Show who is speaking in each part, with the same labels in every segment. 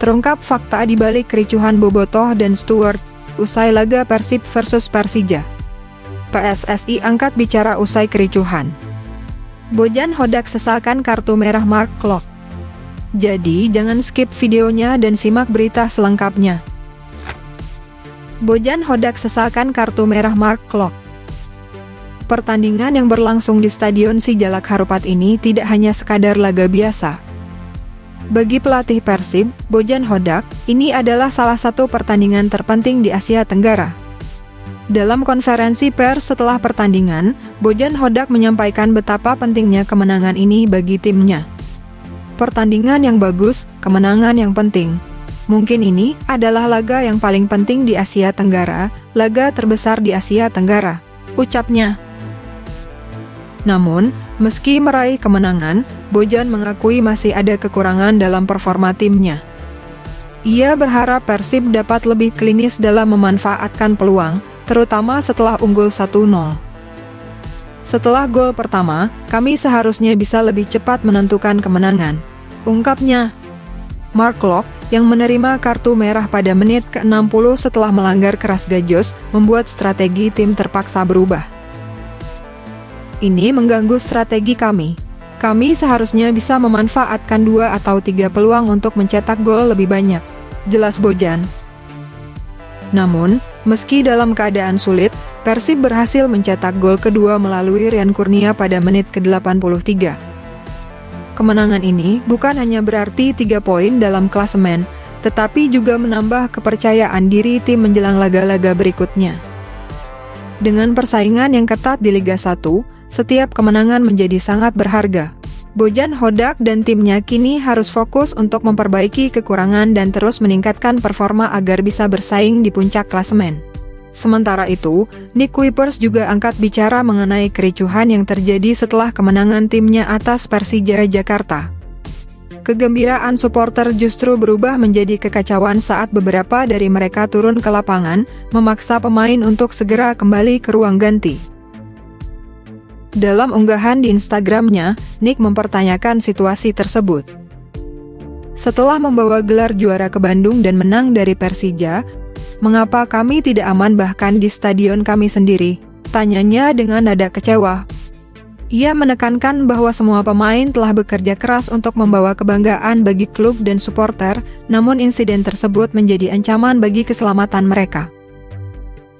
Speaker 1: Terungkap fakta di balik kericuhan Bobotoh dan Stuart usai laga Persib versus Persija. PSSI angkat bicara usai kericuhan. Bojan Hodak sesalkan kartu merah Mark Klok. Jadi jangan skip videonya dan simak berita selengkapnya. Bojan Hodak sesalkan kartu merah Mark Klok. Pertandingan yang berlangsung di Stadion Sijalak Harupat ini tidak hanya sekadar laga biasa. Bagi pelatih Persib, Bojan Hodak, ini adalah salah satu pertandingan terpenting di Asia Tenggara. Dalam konferensi pers setelah pertandingan, Bojan Hodak menyampaikan betapa pentingnya kemenangan ini bagi timnya. Pertandingan yang bagus, kemenangan yang penting. Mungkin ini adalah laga yang paling penting di Asia Tenggara, laga terbesar di Asia Tenggara, ucapnya. Namun, meski meraih kemenangan, Bojan mengakui masih ada kekurangan dalam performa timnya. Ia berharap Persib dapat lebih klinis dalam memanfaatkan peluang, terutama setelah unggul 1-0. Setelah gol pertama, kami seharusnya bisa lebih cepat menentukan kemenangan, ungkapnya. Mark Klok, yang menerima kartu merah pada menit ke-60 setelah melanggar keras Gajos, membuat strategi tim terpaksa berubah. Ini mengganggu strategi kami. Kami seharusnya bisa memanfaatkan 2 atau 3 peluang untuk mencetak gol lebih banyak, jelas Bojan. Namun, meski dalam keadaan sulit, Persib berhasil mencetak gol kedua melalui Rian Kurnia pada menit ke-83. Kemenangan ini bukan hanya berarti 3 poin dalam klasemen, tetapi juga menambah kepercayaan diri tim menjelang laga-laga berikutnya. Dengan persaingan yang ketat di Liga 1, setiap kemenangan menjadi sangat berharga. Bojan Hodak dan timnya kini harus fokus untuk memperbaiki kekurangan dan terus meningkatkan performa agar bisa bersaing di puncak klasemen. Sementara itu, Nick Kuipers juga angkat bicara mengenai kericuhan yang terjadi setelah kemenangan timnya atas Persija Jakarta. Kegembiraan supporter justru berubah menjadi kekacauan saat beberapa dari mereka turun ke lapangan, memaksa pemain untuk segera kembali ke ruang ganti. Dalam unggahan di Instagramnya, Nick mempertanyakan situasi tersebut. Setelah membawa gelar juara ke Bandung dan menang dari Persija, mengapa kami tidak aman bahkan di stadion kami sendiri? Tanyanya dengan nada kecewa. Ia menekankan bahwa semua pemain telah bekerja keras untuk membawa kebanggaan bagi klub dan supporter, namun insiden tersebut menjadi ancaman bagi keselamatan mereka.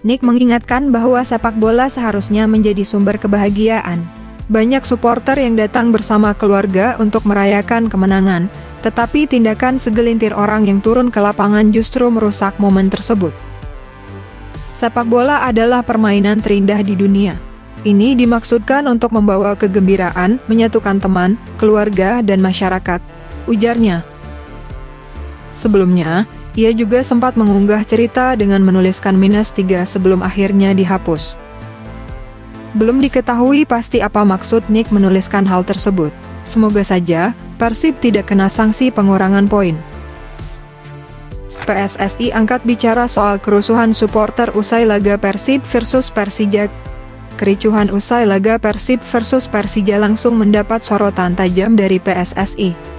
Speaker 1: Nick mengingatkan bahwa sepak bola seharusnya menjadi sumber kebahagiaan. Banyak supporter yang datang bersama keluarga untuk merayakan kemenangan, tetapi tindakan segelintir orang yang turun ke lapangan justru merusak momen tersebut. Sepak bola adalah permainan terindah di dunia. Ini dimaksudkan untuk membawa kegembiraan, menyatukan teman, keluarga, dan masyarakat, ujarnya. Sebelumnya, ia juga sempat mengunggah cerita dengan menuliskan -3 sebelum akhirnya dihapus. Belum diketahui pasti apa maksud Nick menuliskan hal tersebut. Semoga saja, Persib tidak kena sanksi pengurangan poin. PSSI angkat bicara soal kerusuhan supporter usai laga Persib versus Persija. Kericuhan usai laga Persib versus Persija langsung mendapat sorotan tajam dari PSSI.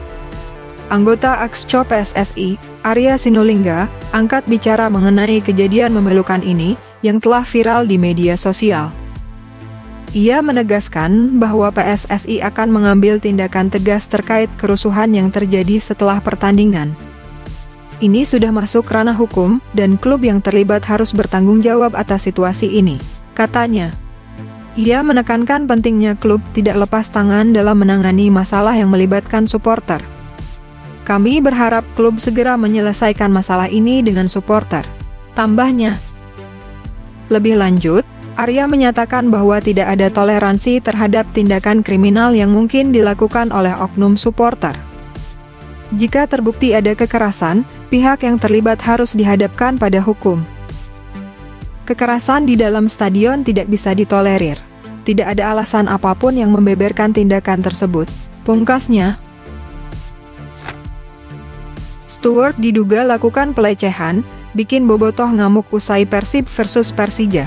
Speaker 1: Anggota Axco PSSI, Arya Sinulinga, angkat bicara mengenai kejadian memilukan ini, yang telah viral di media sosial. Ia menegaskan bahwa PSSI akan mengambil tindakan tegas terkait kerusuhan yang terjadi setelah pertandingan. Ini sudah masuk ranah hukum, dan klub yang terlibat harus bertanggung jawab atas situasi ini, katanya. Ia menekankan pentingnya klub tidak lepas tangan dalam menangani masalah yang melibatkan supporter. Kami berharap klub segera menyelesaikan masalah ini dengan supporter, tambahnya. Lebih lanjut, Arya menyatakan bahwa tidak ada toleransi terhadap tindakan kriminal yang mungkin dilakukan oleh oknum supporter. Jika terbukti ada kekerasan, pihak yang terlibat harus dihadapkan pada hukum. Kekerasan di dalam stadion tidak bisa ditolerir. Tidak ada alasan apapun yang membeberkan tindakan tersebut, pungkasnya. Stuart diduga lakukan pelecehan, bikin Bobotoh ngamuk usai Persib versus Persija.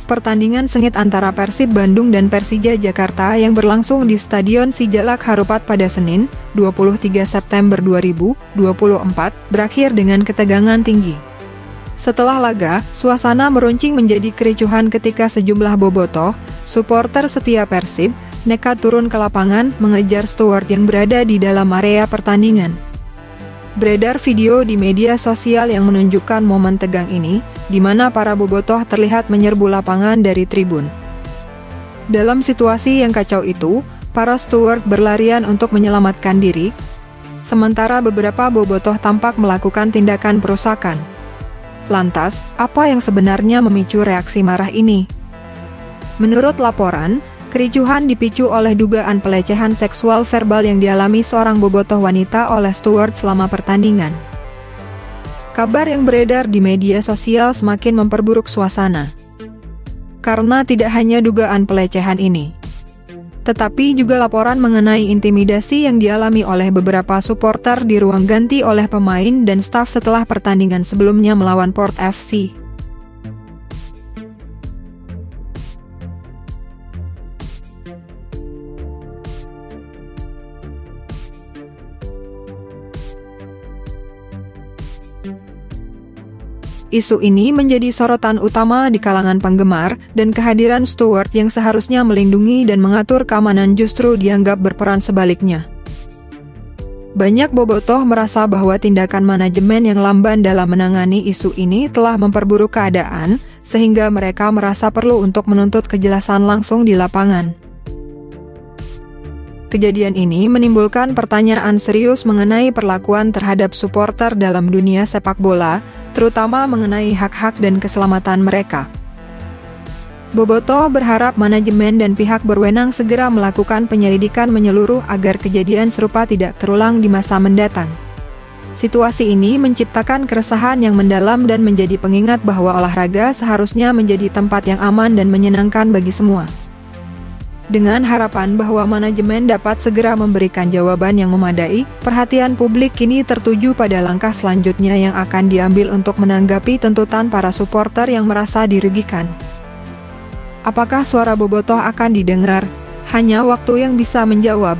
Speaker 1: pertandingan sengit antara Persib Bandung dan Persija Jakarta yang berlangsung di Stadion Sijalak Harupat pada Senin, 23 September 2024, berakhir dengan ketegangan tinggi. Setelah laga, suasana meruncing menjadi kericuhan ketika sejumlah bobotoh, supporter setia Persib, nekat turun ke lapangan mengejar steward yang berada di dalam area pertandingan. Beredar video di media sosial yang menunjukkan momen tegang ini, di mana para bobotoh terlihat menyerbu lapangan dari tribun. Dalam situasi yang kacau itu, para steward berlarian untuk menyelamatkan diri, sementara beberapa bobotoh tampak melakukan tindakan perusakan. Lantas, apa yang sebenarnya memicu reaksi marah ini? Menurut laporan, kericuhan dipicu oleh dugaan pelecehan seksual verbal yang dialami seorang bobotoh wanita oleh steward selama pertandingan. Kabar yang beredar di media sosial semakin memperburuk suasana. Karena tidak hanya dugaan pelecehan ini, tetapi juga laporan mengenai intimidasi yang dialami oleh beberapa supporter di ruang ganti oleh pemain dan staf setelah pertandingan sebelumnya melawan Port FC. Isu ini menjadi sorotan utama di kalangan penggemar, dan kehadiran steward yang seharusnya melindungi dan mengatur keamanan justru dianggap berperan sebaliknya. Banyak bobotoh merasa bahwa tindakan manajemen yang lamban dalam menangani isu ini telah memperburuk keadaan, sehingga mereka merasa perlu untuk menuntut kejelasan langsung di lapangan. Kejadian ini menimbulkan pertanyaan serius mengenai perlakuan terhadap supporter dalam dunia sepak bola, terutama mengenai hak-hak dan keselamatan mereka. Bobotoh berharap manajemen dan pihak berwenang segera melakukan penyelidikan menyeluruh agar kejadian serupa tidak terulang di masa mendatang. Situasi ini menciptakan keresahan yang mendalam dan menjadi pengingat bahwa olahraga seharusnya menjadi tempat yang aman dan menyenangkan bagi semua. Dengan harapan bahwa manajemen dapat segera memberikan jawaban yang memadai, perhatian publik kini tertuju pada langkah selanjutnya yang akan diambil untuk menanggapi tuntutan para supporter yang merasa dirugikan. Apakah suara bobotoh akan didengar? Hanya waktu yang bisa menjawab.